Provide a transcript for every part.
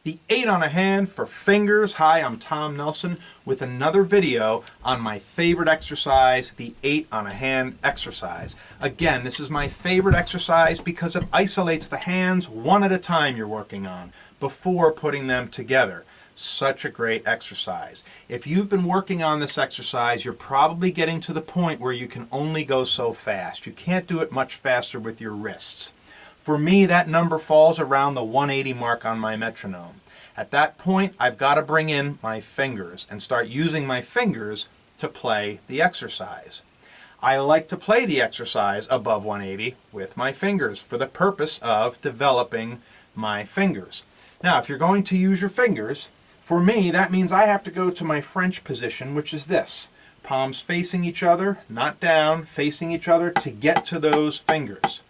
The 8 on a hand for fingers. Hi, I'm Tom Nelson with another video on my favorite exercise, the 8 on a hand exercise. Again, this is my favorite exercise because it isolates the hands one at a time you're working on before putting them together. Such a great exercise. If you've been working on this exercise, you're probably getting to the point where you can only go so fast. You can't do it much faster with your wrists. For me, that number falls around the 180 mark on my metronome. At that point, I've got to bring in my fingers and start using my fingers to play the exercise. I like to play the exercise above 180 with my fingers for the purpose of developing my fingers. Now, if you're going to use your fingers, for me, that means I have to go to my French position, which is this. Palms facing each other, not down, facing each other to get to those fingers.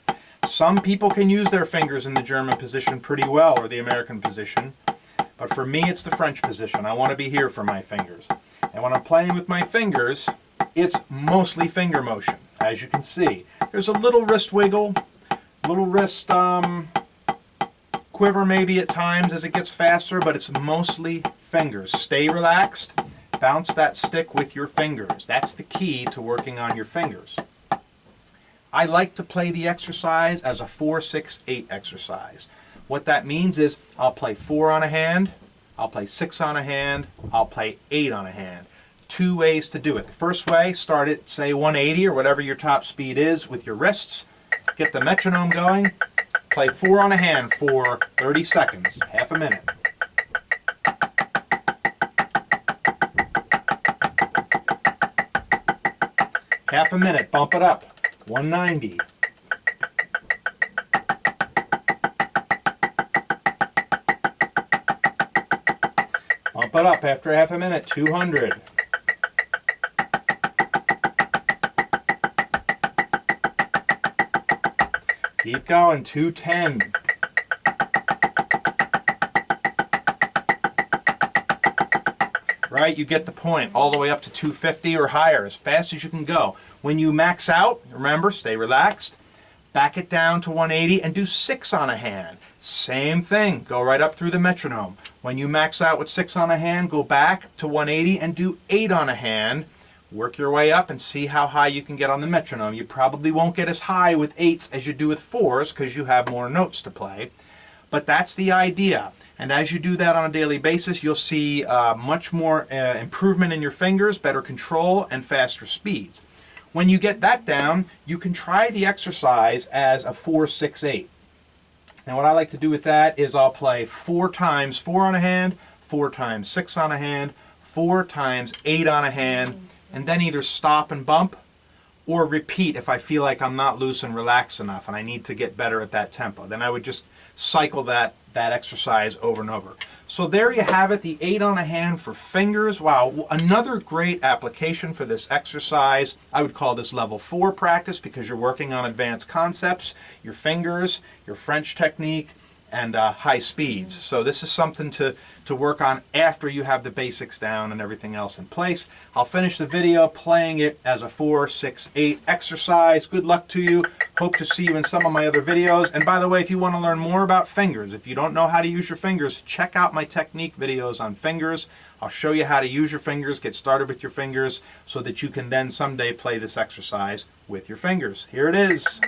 Some people can use their fingers in the German position pretty well, or the American position, but for me it's the French position. I want to be here for my fingers. And when I'm playing with my fingers, it's mostly finger motion, as you can see. There's a little wrist wiggle, little wrist quiver maybe at times as it gets faster, but it's mostly fingers. Stay relaxed, bounce that stick with your fingers. That's the key to working on your fingers. I like to play the exercise as a 4-6-8 exercise. What that means is I'll play 4 on a hand, I'll play 6 on a hand, I'll play 8 on a hand. 2 ways to do it. The first way, start at say 180 or whatever your top speed is with your wrists. Get the metronome going. Play 4 on a hand for 30 seconds, half a minute. Half a minute, bump it up. 190. Bump it up after half a minute, 200. Keep going, 210. Right, you get the point, all the way up to 250 or higher, as fast as you can go. When you max out, remember, stay relaxed, back it down to 180 and do 6 on a hand. Same thing, go right up through the metronome. When you max out with 6 on a hand, go back to 180 and do 8 on a hand. Work your way up and see how high you can get on the metronome. You probably won't get as high with 8s as you do with 4s because you have more notes to play. But that's the idea. And as you do that on a daily basis, you'll see much more improvement in your fingers, better control, and faster speeds. When you get that down, you can try the exercise as a 4-6-8. Now what I like to do with that is I'll play 4 times 4 on a hand, 4 times 6 on a hand, 4 times 8 on a hand, and then either stop and bump or repeat if I feel like I'm not loose and relaxed enough and I need to get better at that tempo. Then I would just cycle that exercise over and over. So there you have it, the 8 on a hand for fingers. Wow, another great application for this exercise. I would call this level 4 practice because you're working on advanced concepts, your fingers, your French technique, and high speeds. So this is something to work on after you have the basics down and everything else in place. I'll finish the video playing it as a 4-6-8 exercise. Good luck to you. Hope to see you in some of my other videos. And by the way, if you want to learn more about fingers, if you don't know how to use your fingers, check out my technique videos on fingers. I'll show you how to use your fingers, get started with your fingers, so that you can then someday play this exercise with your fingers. Here it is.